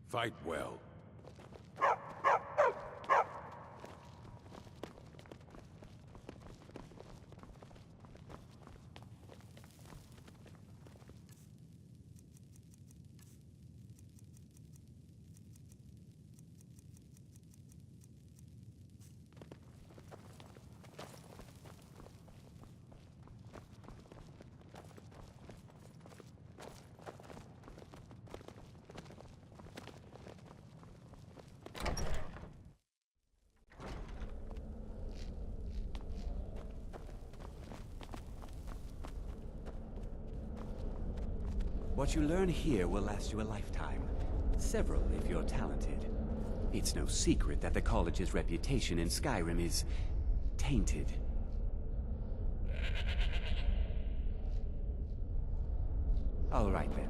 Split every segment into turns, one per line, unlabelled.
Fight well.
What you learn here will last you a lifetime. Several, if you're talented. It's no secret that the college's reputation in Skyrim is tainted. All right then.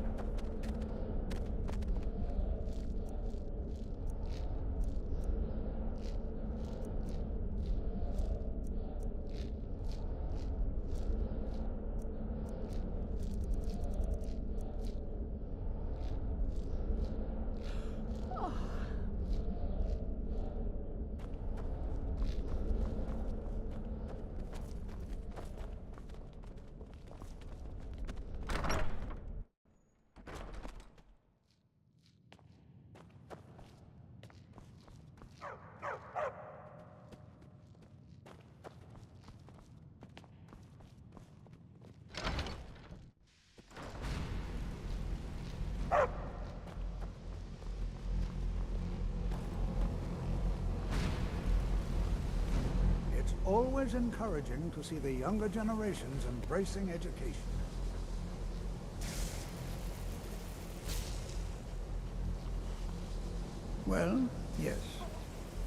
Always encouraging to see the younger generations embracing education. Well, yes.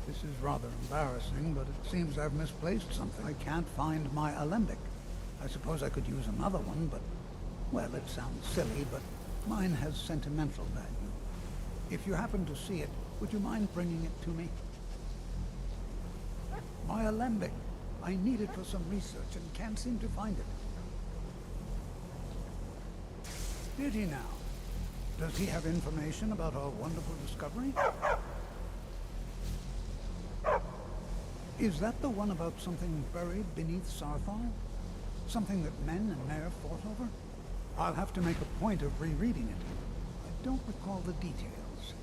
This is rather embarrassing, but it seems I've misplaced something. I can't find my alembic. I suppose I could use another one, but... well, it sounds silly, but mine has sentimental value. If you happen to see it, would you mind bringing it to me? My alembic. I need it for some research and can't seem to find it. Did he now? Does he have information about our wonderful discovery? Is that the one about something buried beneath Saarthal? Something that men and Mare fought over? I'll have to make a point of rereading it. I don't recall the details.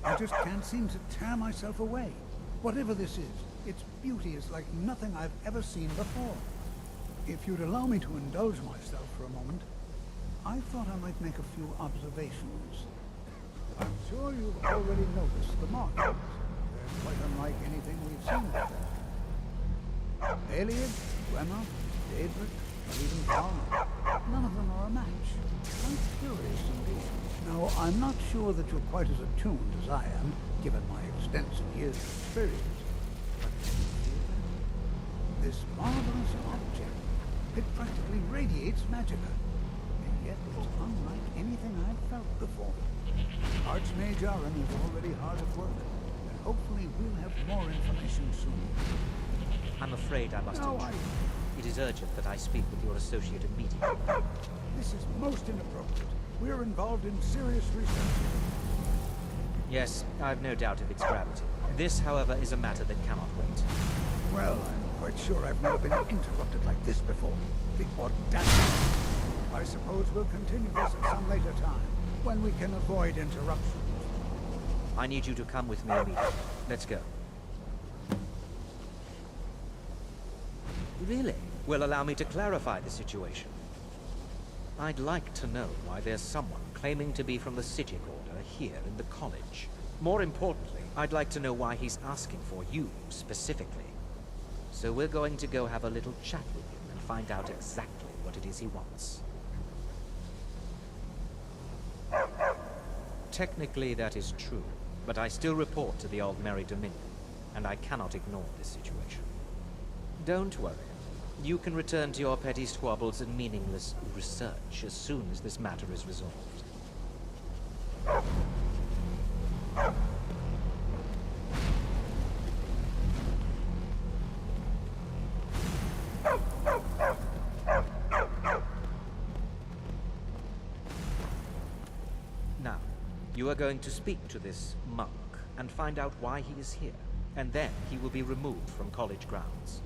I just can't seem to tear myself away. Whatever this is, its beauty is like nothing I've ever seen before. If you'd allow me to indulge myself for a moment, I thought I might make a few observations. I'm sure you've already noticed the markings. They're quite unlike anything we've seen before. Aliad, Gwema, Daedric, or even Farmer. None of them are a match. Quite curious indeed. Now, I'm not sure that you're quite as attuned as I am, given my extensive years of experience. This marvelous object, it practically radiates magicka, and yet it's unlike anything I've felt before. Arch-Mage is already hard at work, and hopefully we'll have more information soon.
I'm afraid I must intrude. It is urgent that I speak with your associate immediately.
This is most inappropriate. We're involved in serious research.
Yes, I've no doubt of its gravity. This, however, is a matter that cannot wait.
Well, I'm quite sure I've never been interrupted like this before. The audacity. I suppose we'll continue this at some later time, when we can avoid interruptions.
I need you to come with me immediately. Let's go. Really? Well, allow me to clarify the situation. I'd like to know why there's someone claiming to be from the Sigil Order here in the college. More importantly, I'd like to know why he's asking for you, specifically. So we're going to go have a little chat with him and find out exactly what it is he wants. Technically, that is true, but I still report to the Altmer Dominion, and I cannot ignore this situation. Don't worry. You can return to your petty squabbles and meaningless research as soon as this matter is resolved. Now, you are going to speak to this monk and find out why he is here, and then he will be removed from college grounds.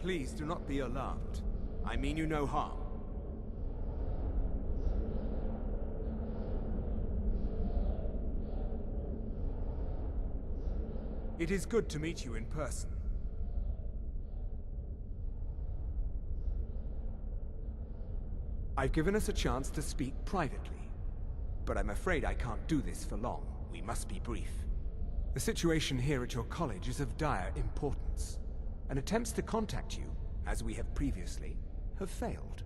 Please do not be alarmed. I mean you no harm. It is good to meet you in person. I've given us a chance to speak privately, but I'm afraid I can't do this for long. We must be brief. The situation here at your college is of dire importance, and attempts to contact you, as we have previously, have failed.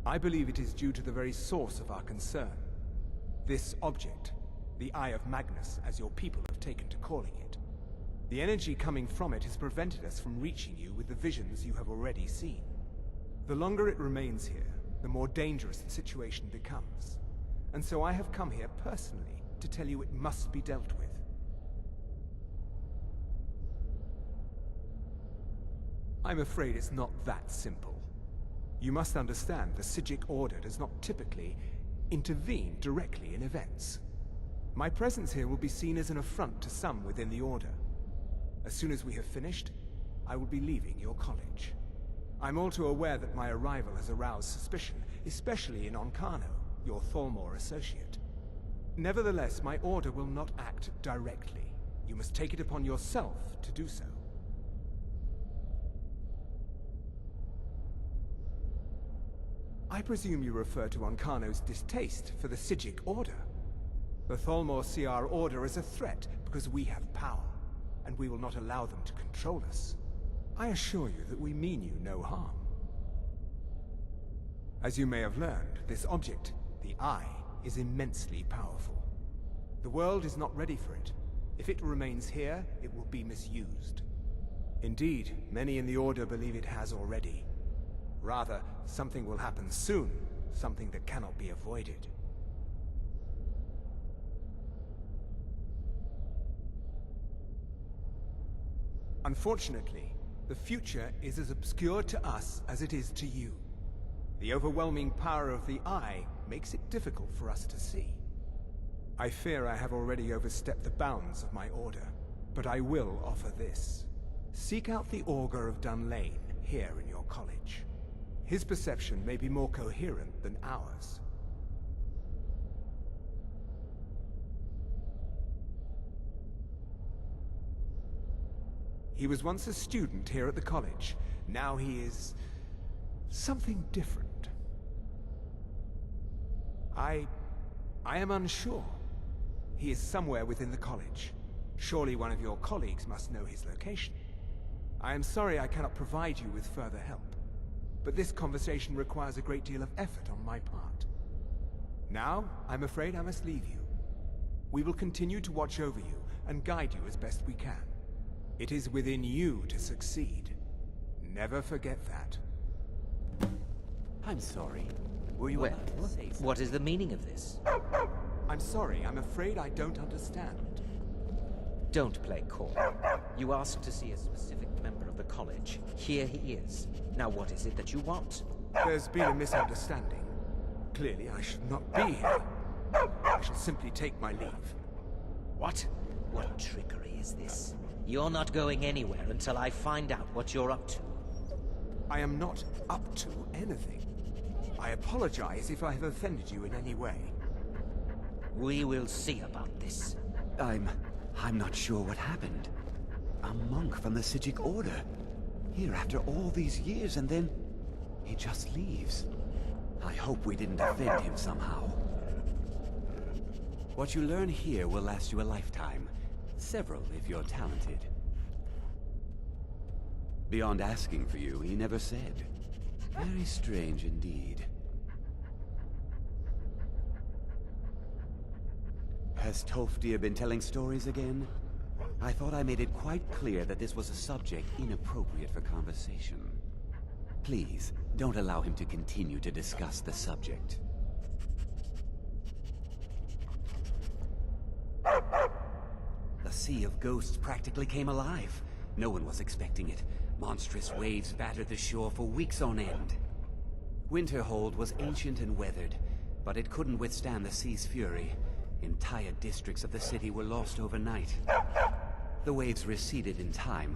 I believe it is due to the very source of our concern. This object, the Eye of Magnus, as your people have taken to calling it. The energy coming from it has prevented us from reaching you with the visions you have already seen. The longer it remains here, the more dangerous the situation becomes. And so I have come here personally to tell you it must be dealt with. I'm afraid it's not that simple. You must understand the Psijic Order does not typically intervene directly in events. My presence here will be seen as an affront to some within the Order. As soon as we have finished, I will be leaving your college. I'm all too aware that my arrival has aroused suspicion, especially in Ancano, your Thalmor associate. Nevertheless, my Order will not act directly. You must take it upon yourself to do so. I presume you refer to Ancano's distaste for the Psijic Order. The Thalmor see our Order as a threat because we have power, and we will not allow them to control us. I assure you that we mean you no harm. As you may have learned, this object, the Eye, is immensely powerful. The world is not ready for it. If it remains here, it will be misused. Indeed, many in the Order believe it has already. Rather, something will happen soon, something that cannot be avoided. Unfortunately, the future is as obscure to us as it is to you. The overwhelming power of the Eye makes it difficult for us to see. I fear I have already overstepped the bounds of my Order, but I will offer this. Seek out the Augur of Dunlain here in your college. His perception may be more coherent than ours. He was once a student here at the college. Now he is something different. I am unsure. He is somewhere within the college. Surely one of your colleagues must know his location. I am sorry I cannot provide you with further help, but this conversation requires a great deal of effort on my part. Now, I'm afraid I must leave you. We will continue to watch over you and guide you as best we can. It is within you to succeed. Never forget that.
I'm sorry. Were you allowed to say something?
What is the meaning of this?
I'm sorry, I'm afraid I don't understand.
Don't play coy. You asked to see a specific member of the college. Here he is. Now what is it that you want?
There's been a misunderstanding. Clearly I should not be here. I shall simply take my leave.
What? What trickery is this? You're not going anywhere until I find out what you're up to.
I am not up to anything. I apologize if I have offended you in any way.
We will see about this.
I'm not sure what happened. A monk from the Psijic Order. Here after all these years, and then he just leaves. I hope we didn't offend him somehow. What you learn here will last you a lifetime. Several, if you're talented. Beyond asking for you, he never said. Very strange indeed. Has Tolfdir been telling stories again? I thought I made it quite clear that this was a subject inappropriate for conversation. Please, don't allow him to continue to discuss the subject. The Sea of Ghosts practically came alive. No one was expecting it. Monstrous waves battered the shore for weeks on end. Winterhold was ancient and weathered, but it couldn't withstand the sea's fury. Entire districts of the city were lost overnight. The waves receded in time,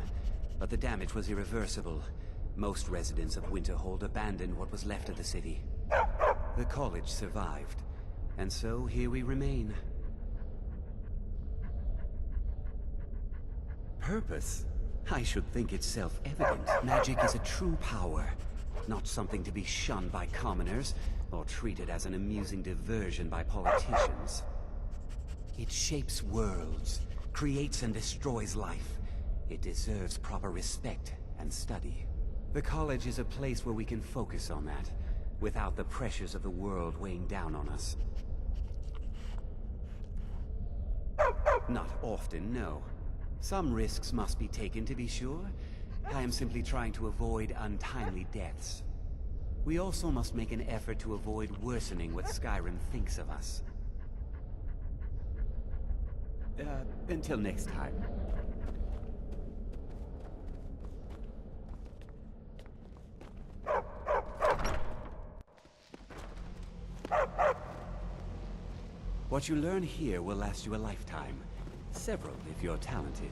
but the damage was irreversible. Most residents of Winterhold abandoned what was left of the city. The college survived, and so here we remain. Purpose? I should think it's self-evident. Magic is a true power, not something to be shunned by commoners, or treated as an amusing diversion by politicians. It shapes worlds, creates and destroys life. It deserves proper respect and study. The college is a place where we can focus on that, without the pressures of the world weighing down on us. Not often, no. Some risks must be taken, to be sure. I am simply trying to avoid untimely deaths. We also must make an effort to avoid worsening what Skyrim thinks of us. Until next time. What you learn here will last you a lifetime. Several, if you're talented.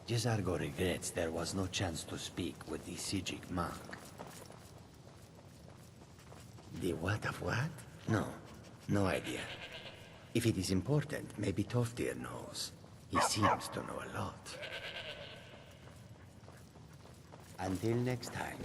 Jesargo regrets there was no chance to speak with the Sijic monk. The what of what? No, no idea. If it is important, maybe Tolfdir knows. He seems to know a lot. Until next time.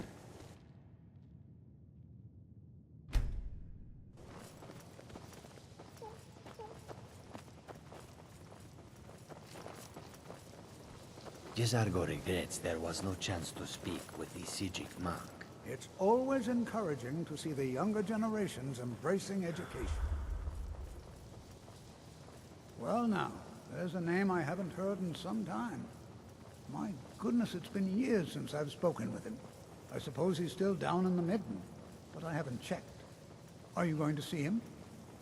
Jesargo regrets there was no chance to speak with the Sijic monk.
It's always encouraging to see the younger generations embracing education. Well now, there's a name I haven't heard in some time. My goodness, it's been years since I've spoken with him. I suppose he's still down in the Midden, but I haven't checked. Are you going to see him?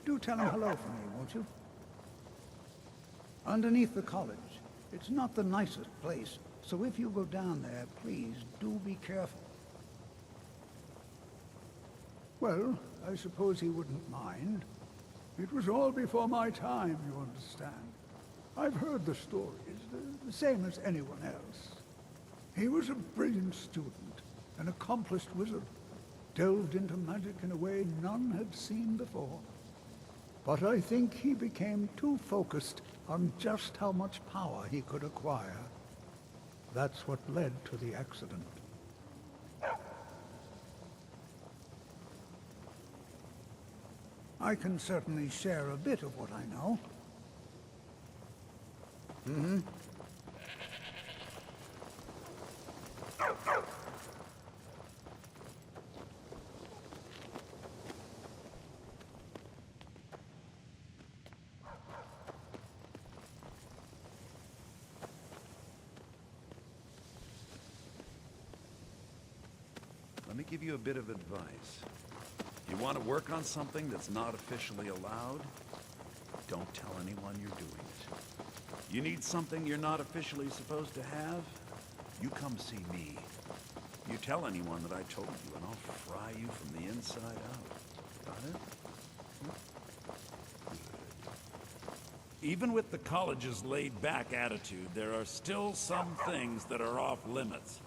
Do tell him hello for me, won't you? Underneath the college. It's not the nicest place, so if you go down there, please do be careful. Well, I suppose he wouldn't mind. It was all before my time, you understand. I've heard the stories, the same as anyone else. He was a brilliant student, an accomplished wizard, delved into magic in a way none had seen before. But I think he became too focused on just how much power he could acquire. That's what led to the accident. I can certainly share a bit of what I know.
me give you a bit of advice. You want to work on something that's not officially allowed? Don't tell anyone you're doing it. You need something you're not officially supposed to have? You come see me. You tell anyone that I told you, and I'll fry you from the inside out. Got it? Good. Even with the college's laid-back attitude, there are still some things that are off limits.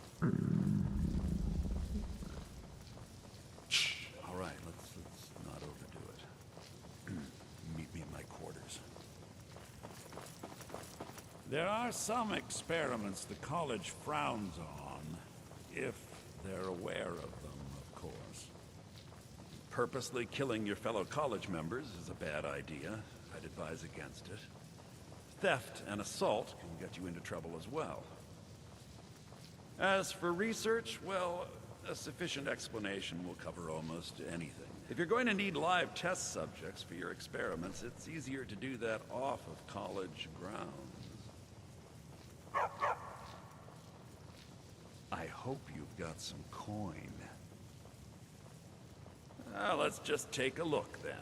All right, let's not overdo it. Meet me in my quarters. There are some experiments the college frowns on, if they're aware of them, of course. Purposely killing your fellow college members is a bad idea. I'd advise against it. Theft and assault can get you into trouble as well. As for research, well, a sufficient explanation will cover almost anything. If you're going to need live test subjects for your experiments, it's easier to do that off of college grounds. I hope you've got some coin. Let's just take a look then.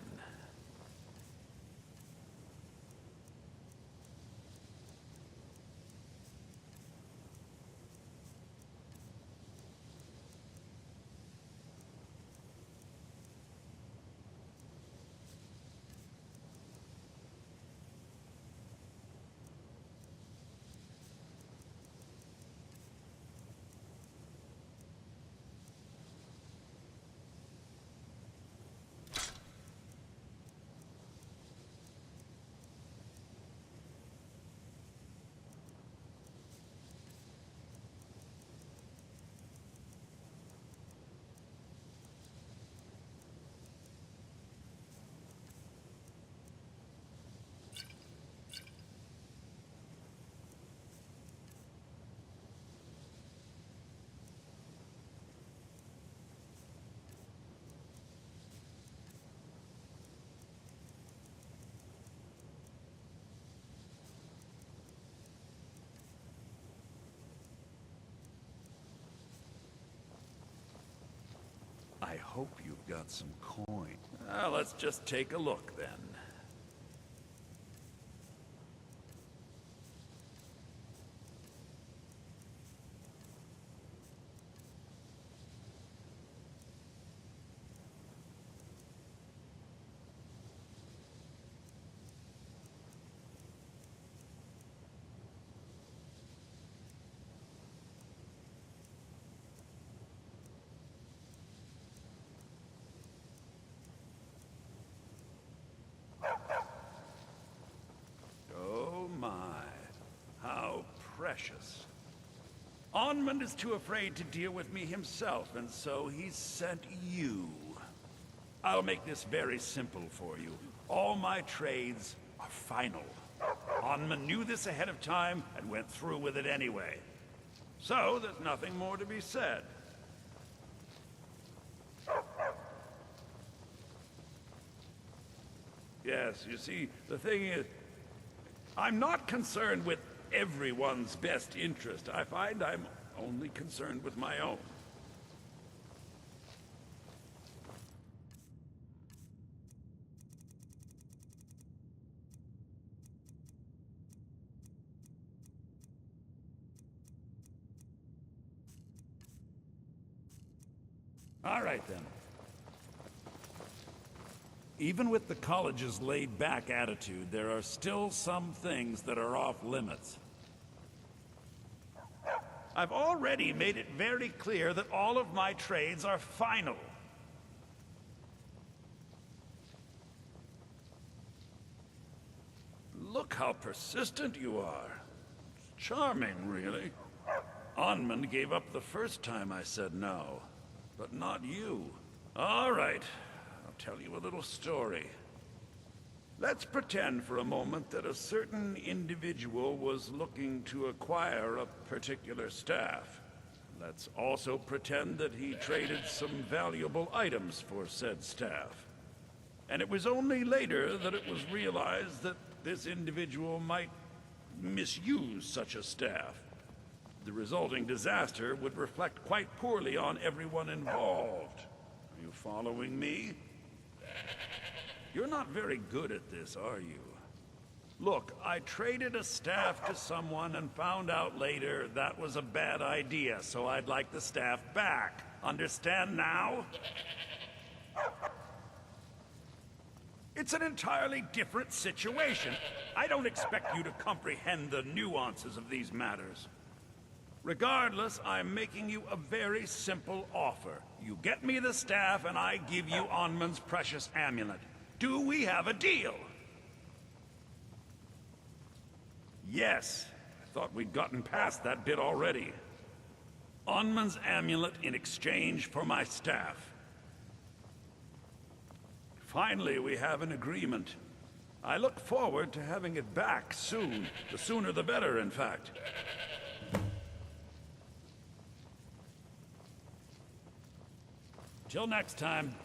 I hope you've got some coin. Let's just take a look then. Precious. Onmund is too afraid to deal with me himself, and so he's sent you. I'll make this very simple for you. All my trades are final. Onmund knew this ahead of time and went through with it anyway. So, there's nothing more to be said. Yes, you see, the thing is, I'm not concerned with everyone's best interest. I find I'm only concerned with my own. All right, then. Even with the college's laid-back attitude, there are still some things that are off limits. I've already made it very clear that all of my trades are final. Look how persistent you are. It's charming, really. Onmund gave up the first time I said no, but not you. All right. Tell you a little story. Let's pretend for a moment that a certain individual was looking to acquire a particular staff. Let's also pretend that he traded some valuable items for said staff. And it was only later that it was realized that this individual might misuse such a staff. The resulting disaster would reflect quite poorly on everyone involved. Are you following me? You're not very good at this, are you? Look, I traded a staff to someone and found out later that was a bad idea, so I'd like the staff back. Understand now? It's an entirely different situation. I don't expect you to comprehend the nuances of these matters. Regardless, I'm making you a very simple offer. You get me the staff and I give you Onmund's precious amulet. Do we have a deal? Yes. I thought we'd gotten past that bit already. Onmund's amulet in exchange for my staff. Finally, we have an agreement. I look forward to having it back soon. The sooner the better, in fact. Till next time.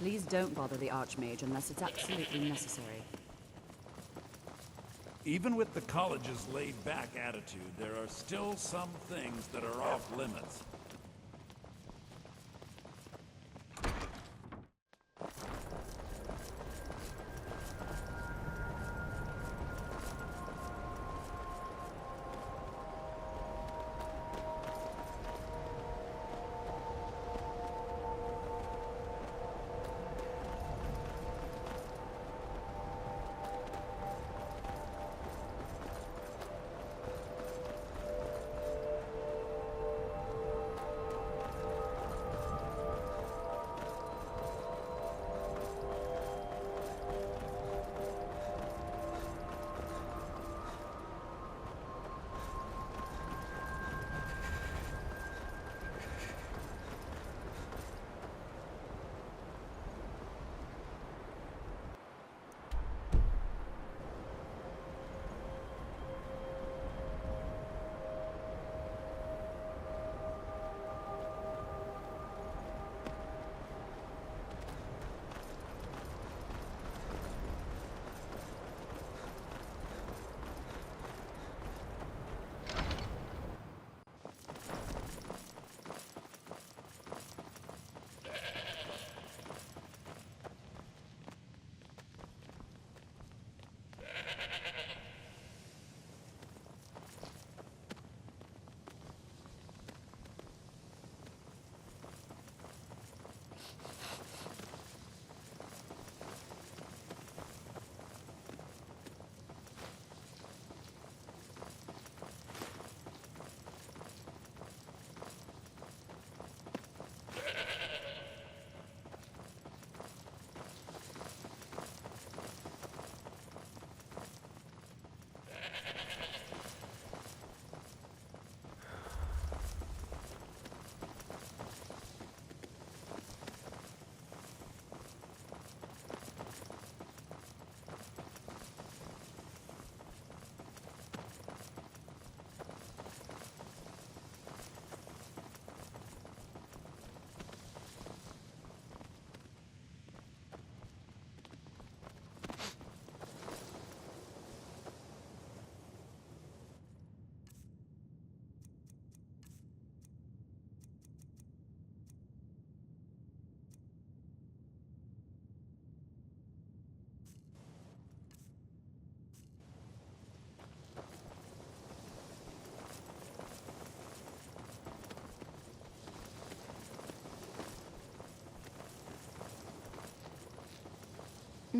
Please don't bother the Arch-Mage unless it's absolutely necessary.
Even with the college's laid-back attitude, there are still some things that are off limits.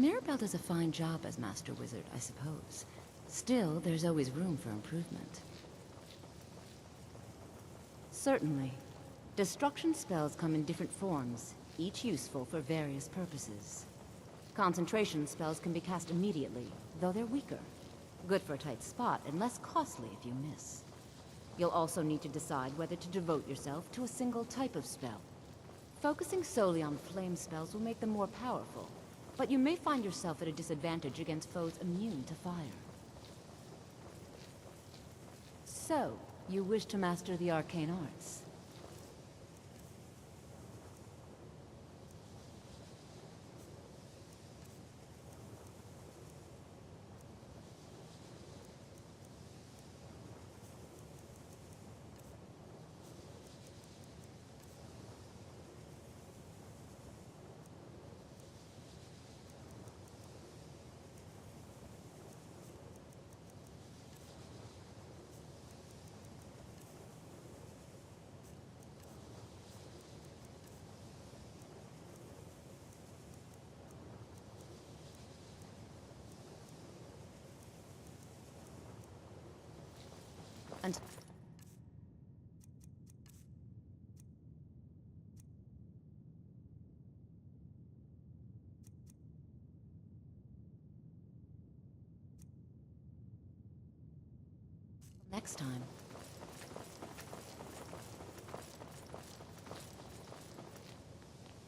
Mirabelle does a fine job as Master Wizard, I suppose. Still, there's always room for improvement. Certainly. Destruction spells come in different forms, each useful for various purposes. Concentration spells can be cast immediately, though they're weaker. Good for a tight spot and less costly if you miss. You'll also need to decide whether to devote yourself to a single type of spell. Focusing solely on flame spells will make them more powerful, but you may find yourself at a disadvantage against foes immune to fire. So, you wish to master the arcane arts? And next time.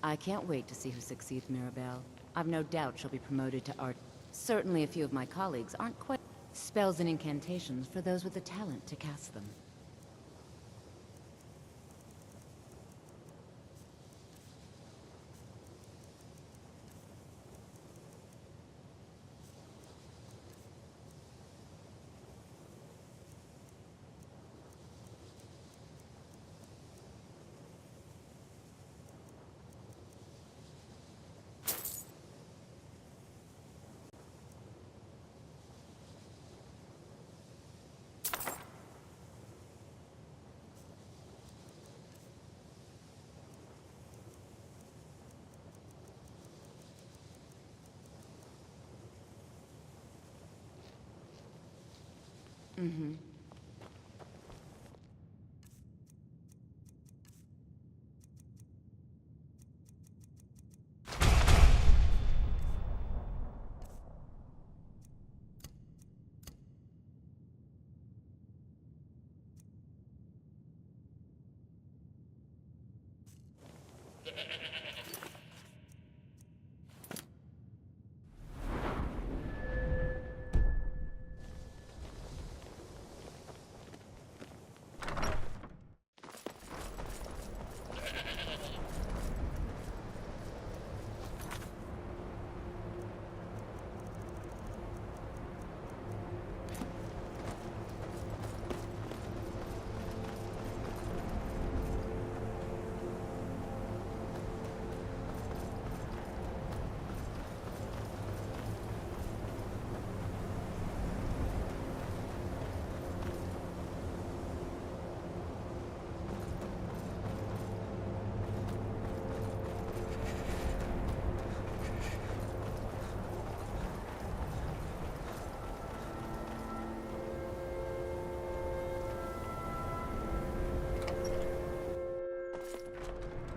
I can't wait to see who succeeds Mirabelle. I've no doubt she'll be promoted to art. Certainly a few of my colleagues aren't quite... Spells and incantations for those with the talent to cast them. Mm-hmm.